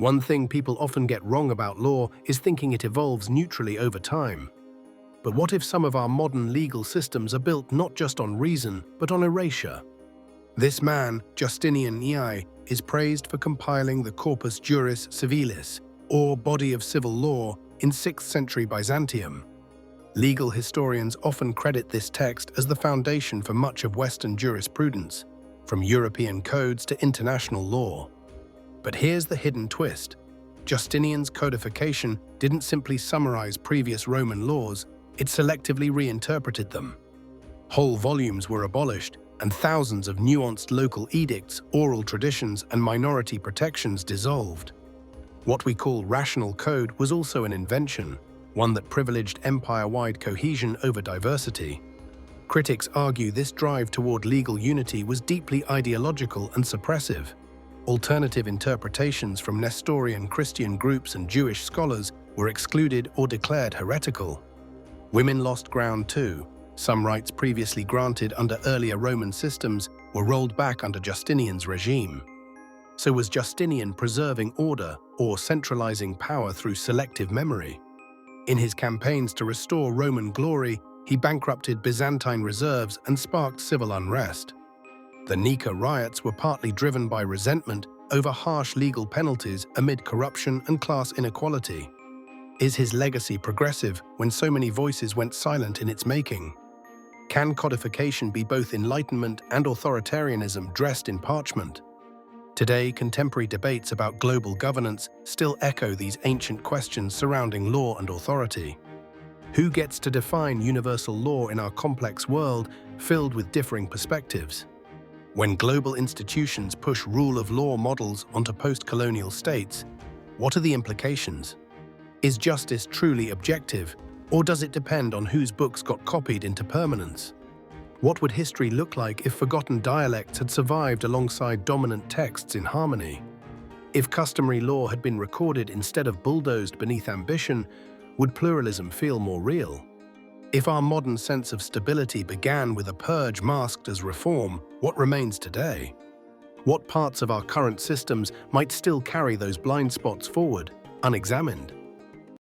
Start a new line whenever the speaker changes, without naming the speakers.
One thing people often get wrong about law is thinking it evolves neutrally over time. But what if some of our modern legal systems are built not just on reason, but on erasure? This man, Justinian I, is praised for compiling the Corpus Juris Civilis, or body of civil law, in 6th century Byzantium. Legal historians often credit this text as the foundation for much of Western jurisprudence, from European codes to international law. But here's the hidden twist. Justinian's codification didn't simply summarize previous Roman laws, it selectively reinterpreted them. Whole volumes were abolished, and thousands of nuanced local edicts, oral traditions, and minority protections dissolved. What we call rational code was also an invention, one that privileged empire-wide cohesion over diversity. Critics argue this drive toward legal unity was deeply ideological and suppressive. Alternative interpretations from Nestorian Christian groups and Jewish scholars were excluded or declared heretical. Women lost ground too. Some rights previously granted under earlier Roman systems were rolled back under Justinian's regime. So was Justinian preserving order or centralizing power through selective memory? In his campaigns to restore Roman glory, he bankrupted Byzantine reserves and sparked civil unrest. The Nika riots were partly driven by resentment over harsh legal penalties amid corruption and class inequality. Is his legacy progressive when so many voices went silent in its making? Can codification be both enlightenment and authoritarianism dressed in parchment? Today, contemporary debates about global governance still echo these ancient questions surrounding law and authority. Who gets to define universal law in our complex world filled with differing perspectives? When global institutions push rule of law models onto post-colonial states, what are the implications? Is justice truly objective, or does it depend on whose books got copied into permanence? What would history look like if forgotten dialects had survived alongside dominant texts in harmony? If customary law had been recorded instead of bulldozed beneath ambition, would pluralism feel more real? If our modern sense of stability began with a purge masked as reform, what remains today? What parts of our current systems might still carry those blind spots forward, unexamined?